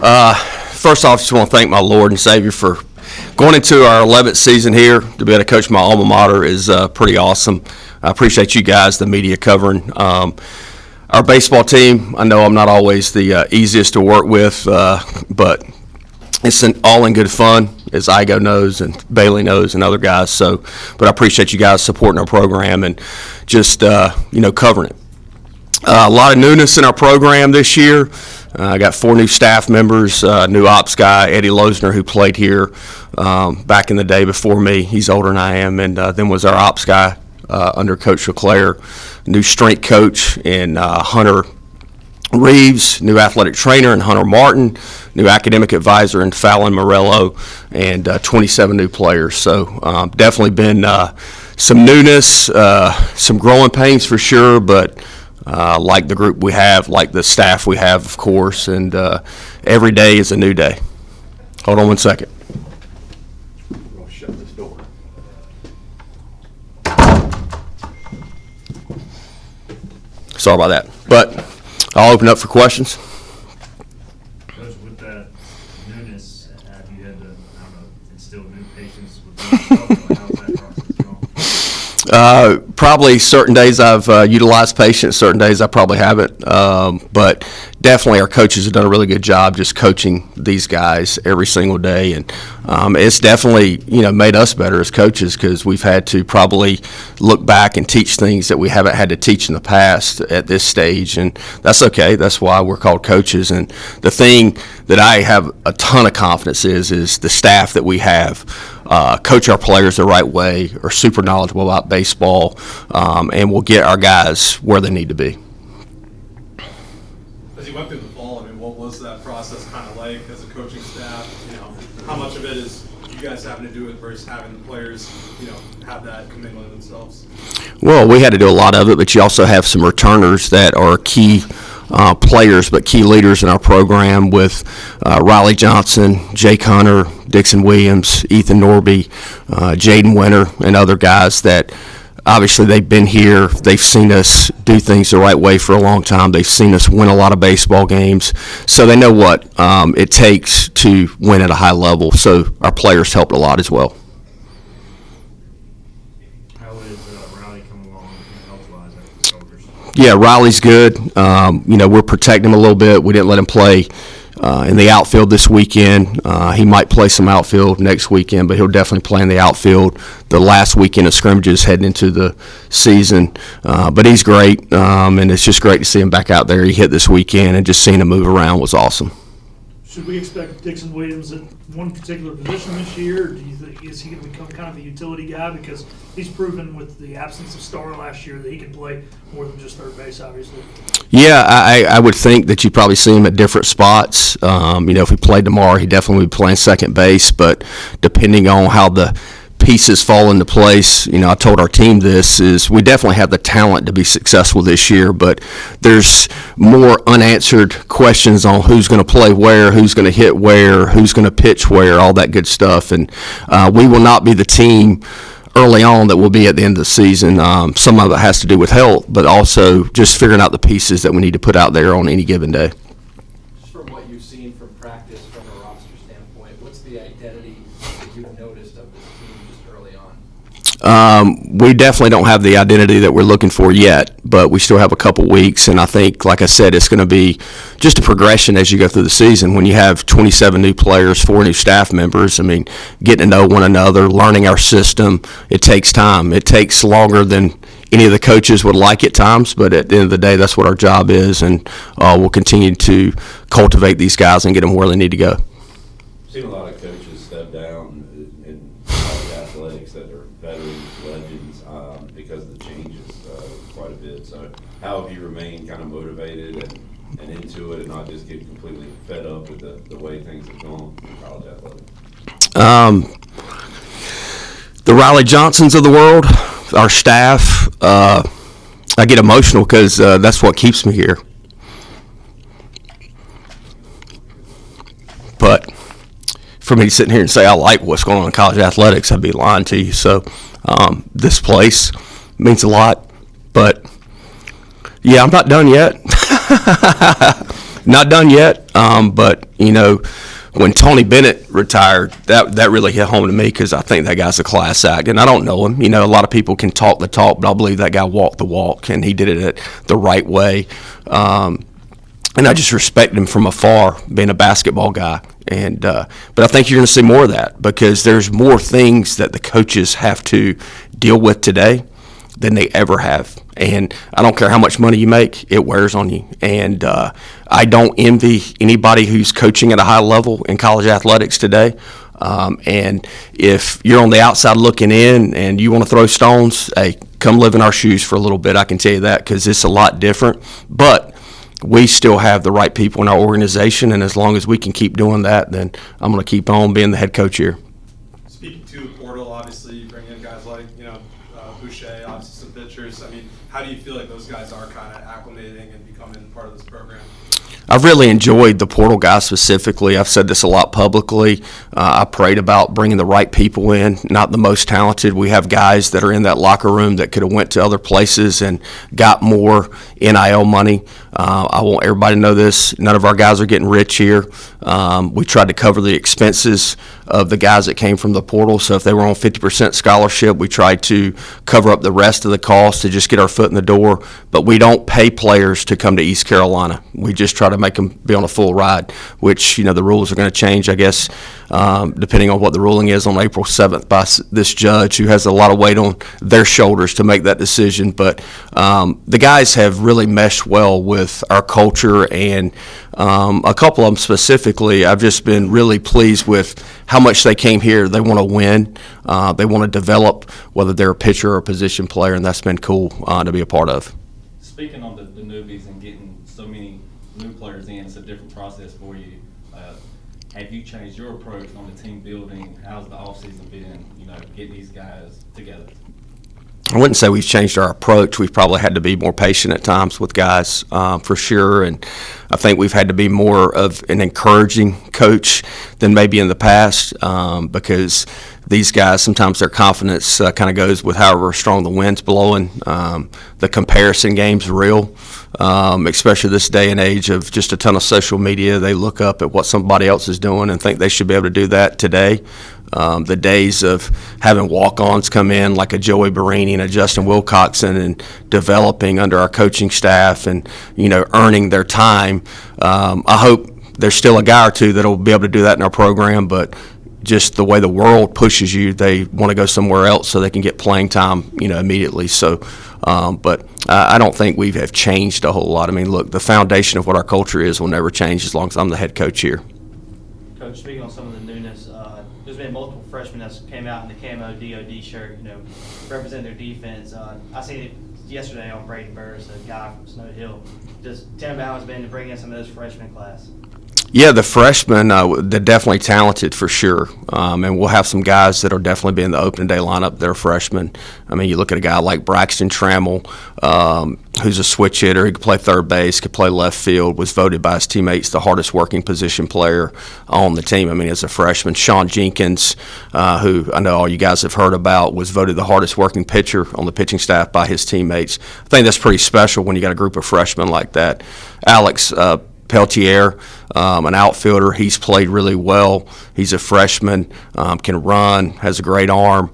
First off, just want to thank my Lord and Savior for going into our 11th season here. To be able to coach my alma mater is pretty awesome. I appreciate you guys, the media, covering our baseball team. I know I'm not always the easiest to work with, but it's all in good fun, as Igo knows and Bailey knows and other guys. So, but I appreciate you guys supporting our program and just covering it. A lot of newness in our program this year. I got 4 new staff members, new ops guy, Eddie Losner, who played here back in the day before me. He's older than I am, and then was our ops guy under Coach LeClaire. New strength coach in Hunter Reeves, new athletic trainer in Hunter Martin, new academic advisor in Fallon Morello, and 27 new players. So definitely been some newness, some growing pains for sure, but like the group we have, like the staff we have, of course, and every day is a new day. Hold on one second. I'm going to shut this door. Sorry about that. But I'll open up for questions. Coach, with that newness, have you had to, instill new patience with yourself? How's that process going? Probably certain days I've utilized patience, certain days I probably haven't. But definitely our coaches have done a really good job just coaching these guys every single day. And it's definitely, made us better as coaches because we've had to probably look back and teach things that we haven't had to teach in the past at this stage. And that's okay. That's why we're called coaches. And the thing that I have a ton of confidence is the staff that we have coach our players the right way, are super knowledgeable about baseball, and will get our guys where they need to be. As you went through the fall, what was that process kind of like as a coaching staff? How much of it is you guys having to do it versus having the players, have that commitment themselves? Well, we had to do a lot of it, but you also have some returners that are key players, but key leaders in our program with Riley Johnson, Jake Hunter, Dixon Williams, Ethan Norby, Jaden Winter, and other guys that obviously they've been here. They've seen us do things the right way for a long time. They've seen us win a lot of baseball games. So they know what it takes to win at a high level. So our players helped a lot as well. How is Riley coming along health-wise at the shoulders? Yeah, Riley's good. We're protecting him a little bit. We didn't let him play in the outfield this weekend. He might play some outfield next weekend, but he'll definitely play in the outfield the last weekend of scrimmages heading into the season. But he's great, and it's just great to see him back out there. He hit this weekend, and just seeing him move around was awesome. Should we expect Dixon Williams at one particular position this year, or do you think is he going to become kind of a utility guy? Because he's proven with the absence of Starr last year that he can play more than just third base, obviously. Yeah, I would think that you probably see him at different spots. If he played tomorrow, he definitely would be playing second base, but depending on how the pieces fall into place, I told our team this, is we definitely have the talent to be successful this year, but there's more unanswered questions on who's going to play where, who's going to hit where, who's going to pitch where, all that good stuff. And we will not be the team early on that will be at the end of the season. Some of it has to do with health, but also just figuring out the pieces that we need to put out there on any given day. Just from what you've seen from practice, from a roster standpoint, what's the identity that you've noticed of this team just early on? We definitely don't have the identity that we're looking for yet, but we still have a couple weeks, and I think, like I said, it's going to be just a progression as you go through the season. When you have 27 new players, 4 new staff members, getting to know one another, learning our system, it takes time. It takes longer than any of the coaches would like at times, but at the end of the day, that's what our job is, and we'll continue to cultivate these guys and get them where they need to go. I've seen a lot of coaches step down in college athletics that are veterans, legends, because of the changes quite a bit. So how have you remained kind of motivated and into it and not just get completely fed up with the way things have gone in college athletics? The Riley Johnsons of the world, our staff, I get emotional because that's what keeps me here. But for me sitting here and say I like what's going on in college athletics, I'd be lying to you. So this place means a lot. But, yeah, I'm not done yet. Not done yet, but, when Tony Bennett retired, that really hit home to me because I think that guy's a class act, and I don't know him. A lot of people can talk the talk, but I believe that guy walked the walk, and he did it the right way. And I just respect him from afar, being a basketball guy. But I think you're going to see more of that because there's more things that the coaches have to deal with today than they ever have. And I don't care how much money you make, it wears on you. And I don't envy anybody who's coaching at a high level in college athletics today. And if you're on the outside looking in and you want to throw stones, hey, come live in our shoes for a little bit. I can tell you that because it's a lot different. But we still have the right people in our organization, and as long as we can keep doing that, then I'm going to keep on being the head coach here. Speaking to the portal, obviously you bring in guys like, Boucher, obviously some pitchers. I mean, how do you feel like those guys are kind of acclimating and becoming part of this program? I've really enjoyed the portal guys specifically. I've said this a lot publicly. I prayed about bringing the right people in, not the most talented. We have guys that are in that locker room that could have went to other places and got more NIL money. I want everybody to know this. None of our guys are getting rich here. We tried to cover the expenses of the guys that came from the portal. So if they were on 50% scholarship, we tried to cover up the rest of the cost to just get our foot in the door. But we don't pay players to come to East Carolina. We just try to make them be on a full ride, which, the rules are going to change, I guess, depending on what the ruling is on April 7th by this judge who has a lot of weight on their shoulders to make that decision. But the guys have really meshed well with our culture, and a couple of them specifically, I've just been really pleased with how much they came here. They want to win. They want to develop, whether they're a pitcher or a position player, and that's been cool to be a part of. Speaking on the newbies and getting so many new players in, it's a different process for you. Have you changed your approach on the team building? How's the offseason been, getting these guys together? I wouldn't say we've changed our approach. We've probably had to be more patient at times with guys, for sure. And I think we've had to be more of an encouraging coach than maybe in the past, because these guys, sometimes their confidence kind of goes with however strong the wind's blowing. The comparison game's real, especially this day and age of just a ton of social media. They look up at what somebody else is doing and think they should be able to do that today. The days of having walk-ons come in like a Joey Barini and a Justin Wilcoxon and developing under our coaching staff and, earning their time. I hope there's still a guy or two that will be able to do that in our program, but just the way the world pushes you, they want to go somewhere else so they can get playing time, immediately. So, but I don't think we have changed a whole lot. I mean, look, the foundation of what our culture is will never change as long as I'm the head coach here. Coach, speaking on some of the newness, there's been multiple freshmen that came out in the camo DOD shirt, represent their defense. I seen it yesterday on Brady Burris, a guy from Snow Hill. Just tell me how it's been to bring in some of those freshman class. Yeah, the freshmen, they're definitely talented for sure. And we'll have some guys that will definitely be in the opening day lineup that are freshmen. I mean, you look at a guy like Braxton Trammell, who's a switch hitter. He could play third base, could play left field, was voted by his teammates the hardest working position player on the team. I mean, as a freshman. Sean Jenkins, who I know all you guys have heard about, was voted the hardest working pitcher on the pitching staff by his teammates. I think that's pretty special when you got a group of freshmen like that. Alex Peltier, an outfielder. He's played really well. He's a freshman, can run, has a great arm.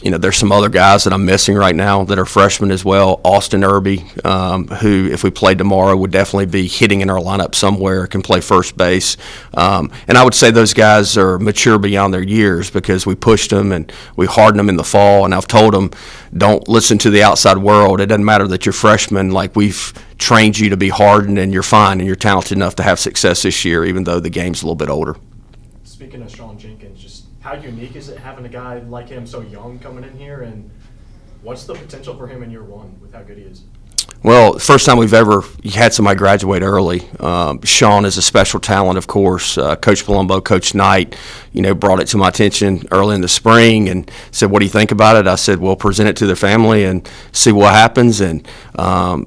There's some other guys that I'm missing right now that are freshmen as well. Austin Irby, who, if we played tomorrow, would definitely be hitting in our lineup somewhere, can play first base. And I would say those guys are mature beyond their years because we pushed them and we hardened them in the fall. And I've told them, don't listen to the outside world. It doesn't matter that you're freshmen. Like, we've trained you to be hardened and you're fine and you're talented enough to have success this year, even though the game's a little bit older. Speaking of Sean Jenkins, just how unique is it having a guy like him so young coming in here, and what's the potential for him in year one with how good he is? Well, first time we've ever had somebody graduate early. Sean is a special talent, of course. Coach Palumbo, Coach Knight, brought it to my attention early in the spring and said, what do you think about it? I said, well, present it to their family and see what happens. And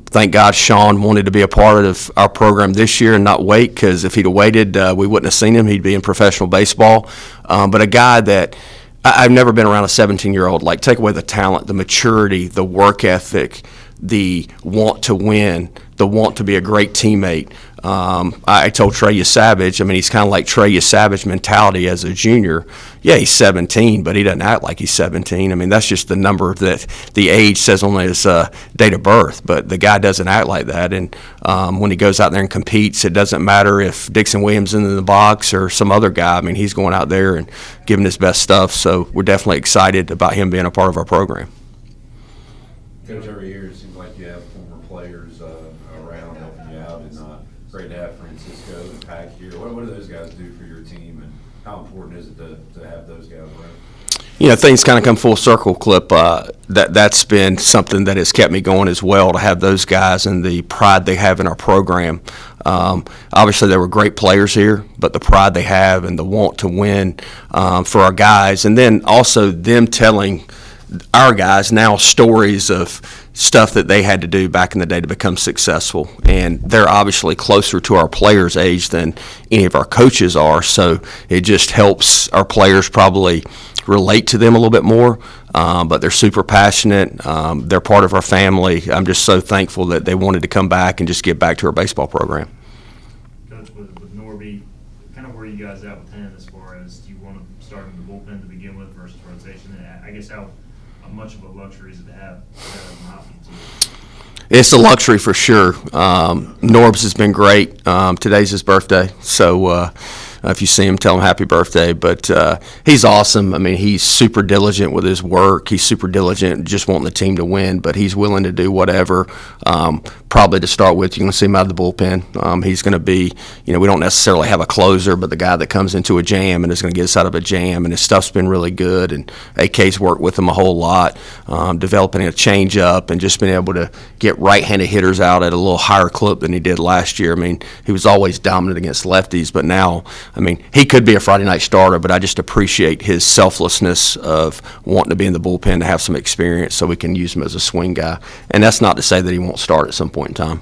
thank God Sean wanted to be a part of our program this year and not wait, because if he'd have waited, we wouldn't have seen him. He'd be in professional baseball. But a guy that I've never been around a 17-year-old. Like, take away the talent, the maturity, the work ethic, the want to win, the want to be a great teammate. I told Trey Savage, I mean, he's kind of like Trey Savage mentality as a junior. Yeah, he's 17, but he doesn't act like he's 17. I mean, that's just the number that the age says on his date of birth, but the guy doesn't act like that. And when he goes out there and competes, it doesn't matter if Dixon Williams is in the box or some other guy. I mean, he's going out there and giving his best stuff, so we're definitely excited about him being a part of our program. Coach, every year it seems like you have former players around helping you out, and great to have Francisco and Pack here. What do those guys do for your team, and how important is it to have those guys around? You know, things kind of come full circle, Clip. That's been something that has kept me going as well, to have those guys and the pride they have in our program. Obviously, they were great players here, but the pride they have and the want to win for our guys, and then also them telling our guys now stories of stuff that they had to do back in the day to become successful. And they're obviously closer to our players' age than any of our coaches are, so it just helps our players probably relate to them a little bit more. But they're super passionate. They're part of our family. I'm just so thankful that they wanted to come back and just get back to our baseball program. Coach, with Norby, kind of where are you guys at with him as far as, do you want to start in the bullpen to begin with versus rotation? And I guess how much of a luxury is it to have an option to? It's a luxury for sure. Norbs has been great. Today's his birthday, so if you see him, tell him happy birthday. But he's awesome. I mean, he's super diligent with his work. He's super diligent just wanting the team to win, but he's willing to do whatever. Probably to start with, you're going to see him out of the bullpen. He's going to be, we don't necessarily have a closer, but the guy that comes into a jam and is going to get us out of a jam, and his stuff's been really good. And AK's worked with him a whole lot, developing a change-up and just being able to get right-handed hitters out at a little higher clip than he did last year. I mean, he was always dominant against lefties, but now, I mean, he could be a Friday night starter, but I just appreciate his selflessness of wanting to be in the bullpen to have some experience so we can use him as a swing guy. And that's not to say that he won't start at some point in time.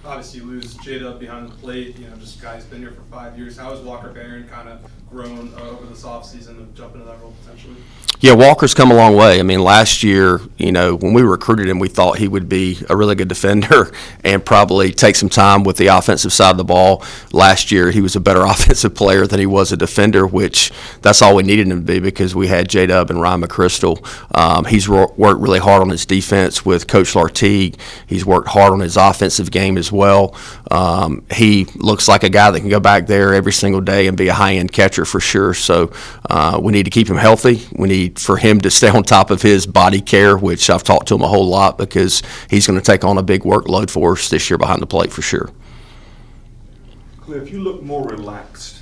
Obviously, you lose J-Dub behind the plate. Just a guy who's been here for 5 years. How has Walker Barron kind of grown over this offseason to jump into that role potentially? Yeah, Walker's come a long way. I mean, last year, when we recruited him, we thought he would be a really good defender and probably take some time with the offensive side of the ball. Last year, he was a better offensive player than he was a defender, which that's all we needed him to be because we had J-Dub and Ryan McChrystal. He's worked really hard on his defense with Coach Lartigue. He's worked hard on his offensive game as well. He looks like a guy that can go back there every single day and be a high-end catcher for sure. So we need to keep him healthy. We need for him to stay on top of his body care, which I've talked to him a whole lot because he's going to take on a big workload for us this year behind the plate for sure. Cliff, you look more relaxed.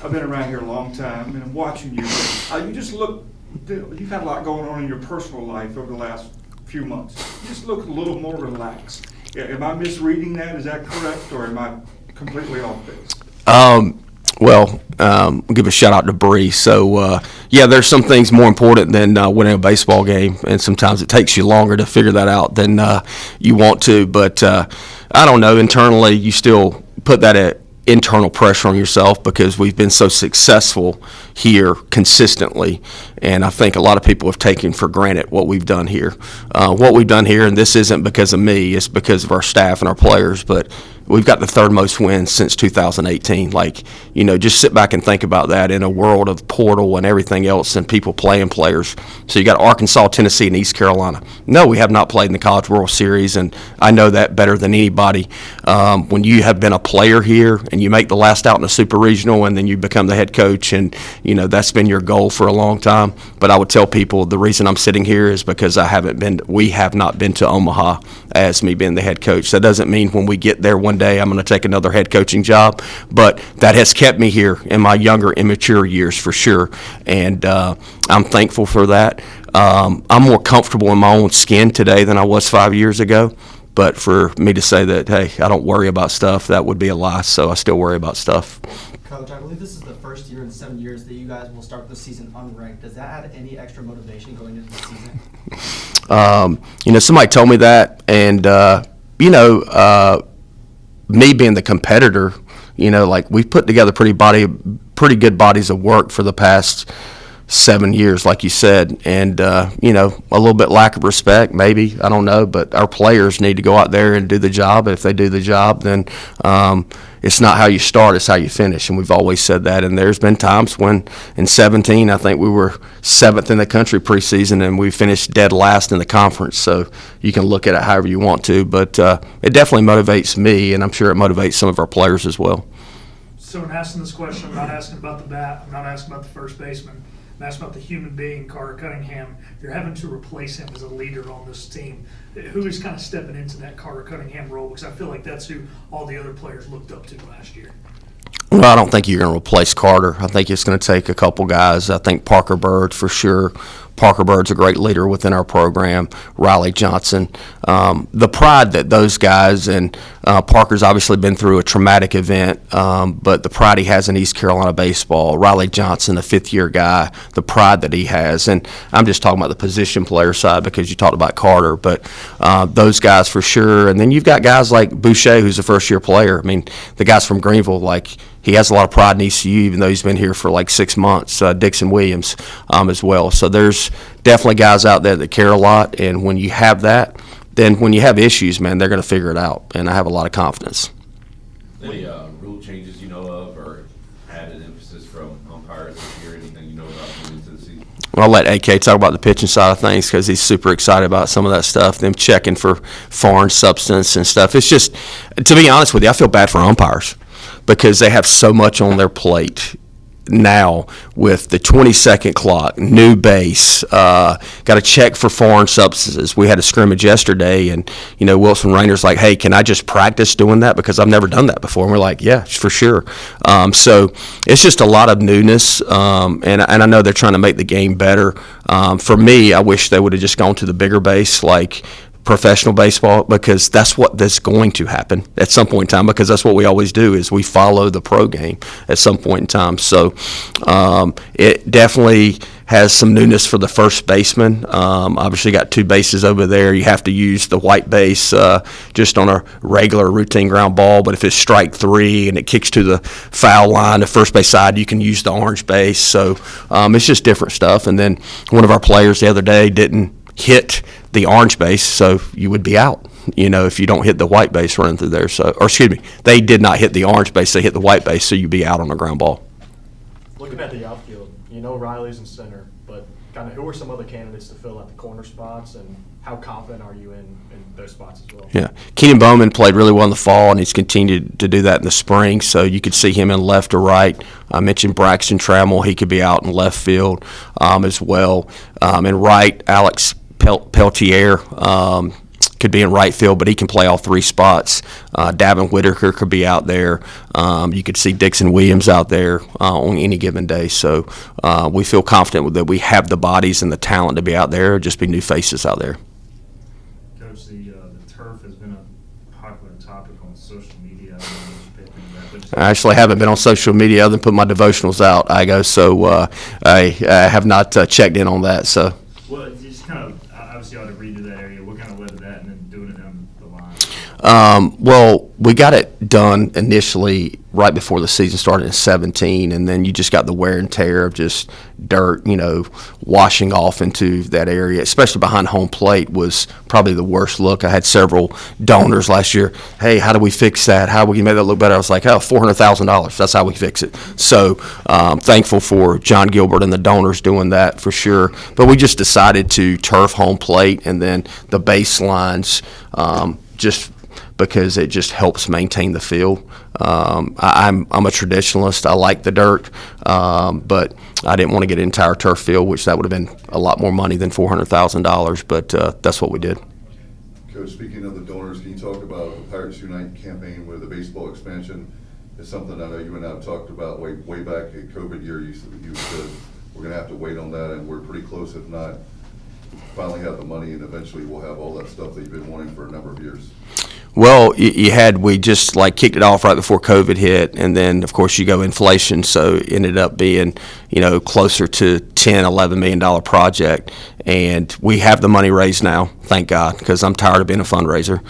I've been around here a long time, and I'm watching you. You just look, you've had a lot going on in your personal life over the last few months. You just look a little more relaxed. Am I misreading that? Is that correct, or am I completely off base? Well, I'll give a shout out to Bree. So, there's some things more important than winning a baseball game, and sometimes it takes you longer to figure that out than you want to. But I don't know, internally, you still put that internal pressure on yourself because we've been so successful here consistently, and I think a lot of people have taken for granted what we've done here. What we've done here, and this isn't because of me, it's because of our staff and our players, but we've got the third most wins since 2018. Just sit back and think about that in a world of portal and everything else and people playing players. So you got Arkansas, Tennessee, and East Carolina. No, we have not played in the College World Series, and I know that better than anybody. When you have been a player here and you make the last out in a super regional and then you become the head coach, and that's been your goal for a long time. But I would tell people the reason I'm sitting here is because we have not been to Omaha as me being the head coach. That doesn't mean when we get there one day I'm going to take another head coaching job, but that has kept me here in my younger, immature years for sure, and I'm thankful for that. I'm more comfortable in my own skin today than I was 5 years ago, but for me to say that, hey, I don't worry about stuff, that would be a lie, so I still worry about stuff. Coach, I believe this is the first year in 7 years that you guys will start the season unranked. Does that add any extra motivation going into the season? Somebody told me that, and me being the competitor, we've put together pretty good bodies of work for the past 7 years, like you said, and a little bit lack of respect, maybe, I don't know, but our players need to go out there and do the job. If they do the job, then it's not how you start, it's how you finish, and we've always said that. And there's been times when in 17, I think we were 7th in the country preseason, and we finished dead last in the conference. So you can look at it however you want to, but it definitely motivates me, and I'm sure it motivates some of our players as well. So in asking this question, I'm not asking about the bat, I'm not asking about the first baseman, I'm asking about the human being, Carter Cunningham. You're having to replace him as a leader on this team. Who is kind of stepping into that Carter Cunningham role? Because I feel like that's who all the other players looked up to last year. Well, I don't think you're going to replace Carter. I think it's going to take a couple guys. I think Parker Bird for sure. Parker Bird's a great leader within our program. Riley Johnson. The pride that those guys, and Parker's obviously been through a traumatic event, but the pride he has in East Carolina baseball. Riley Johnson, the fifth-year guy, the pride that he has. And I'm just talking about the position player side because you talked about Carter, but those guys for sure. And then you've got guys like Boucher, who's a first-year player. I mean, the guys from Greenville, like, he has a lot of pride in ECU, even though he's been here for like 6 months. Dixon Williams as well. So there's definitely guys out there that care a lot, and when you have that, then when you have issues, man, they're going to figure it out, and I have a lot of confidence. Any rule changes you know of, or added emphasis from umpires this year? Anything you know about going into the season? Well, I'll let AK talk about the pitching side of things because he's super excited about some of that stuff, them checking for foreign substance and stuff. It's just, to be honest with you, I feel bad for umpires because they have so much on their plate now with the 20-second clock, new base, got to check for foreign substances. We had a scrimmage yesterday, and, Wilson Rayner's like, hey, can I just practice doing that because I've never done that before? And we're like, yeah, for sure. So it's just a lot of newness, and I know they're trying to make the game better. For me, I wish they would have just gone to the bigger base, like professional baseball, because that's that's going to happen at some point in time, because that's what we always do is we follow the pro game at some point in time. So it definitely has some newness for the first baseman. Obviously got two bases over there. You have to use the white base just on a regular routine ground ball, but if it's strike three and it kicks to the foul line, the first base side, you can use the orange base. So it's just different stuff. And then one of our players the other day didn't hit the orange base, so you would be out, if you don't hit the white base running through there. So, or excuse me, they did not hit the orange base, they hit the white base, so you'd be out on a ground ball. Looking at the outfield, Riley's in center, but kind of who are some other candidates to fill out the corner spots, and how confident are you in those spots as well? Yeah, Keenan Bowman played really well in the fall, and he's continued to do that in the spring, so you could see him in left or right. I mentioned Braxton Trammell, he could be out in left field as well. And right, Alex Peltier could be in right field, but he can play all three spots. Davin Whitaker could be out there. You could see Dixon Williams out there on any given day. So we feel confident that we have the bodies and the talent to be out there. It'll just be new faces out there. Coach, the turf has been a popular topic on social media. I don't know if you pay attention to that, but I actually haven't been on social media other than put my devotionals out, Igo, so I have not checked in on that. So. Well, just kind of, obviously you ought to redo that area. What kind of led to that and then doing it down the line? Well, we got it done initially right before the season started in 17, and then you just got the wear and tear of just dirt, washing off into that area, especially behind home plate was probably the worst look. I had several donors last year, hey, how do we fix that? How do we make that look better? I was like, $400,000. That's how we fix it. So thankful for John Gilbert and the donors doing that for sure. But we just decided to turf home plate and then the baselines just because it just helps maintain the field. I'm a traditionalist. I like the dirt, but I didn't want to get an entire turf field, which that would have been a lot more money than $400,000, but that's what we did. Coach, speaking of the donors, can you talk about the Pirates Unite campaign with the baseball expansion? It's something I know you and I have talked about way back at COVID year. You said we're going to have to wait on that, and we're pretty close, if not finally have the money, and eventually we'll have all that stuff that you've been wanting for a number of years. Well, we just like kicked it off right before COVID hit, and then of course you go inflation, so it ended up being, closer to $10-11 million project. And we have the money raised now, thank God, because I'm tired of being a fundraiser.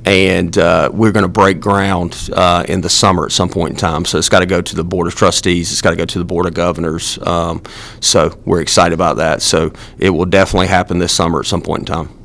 And we're going to break ground in the summer at some point in time. So it's got to go to the Board of Trustees. It's got to go to the Board of Governors. So we're excited about that. So it will definitely happen this summer at some point in time.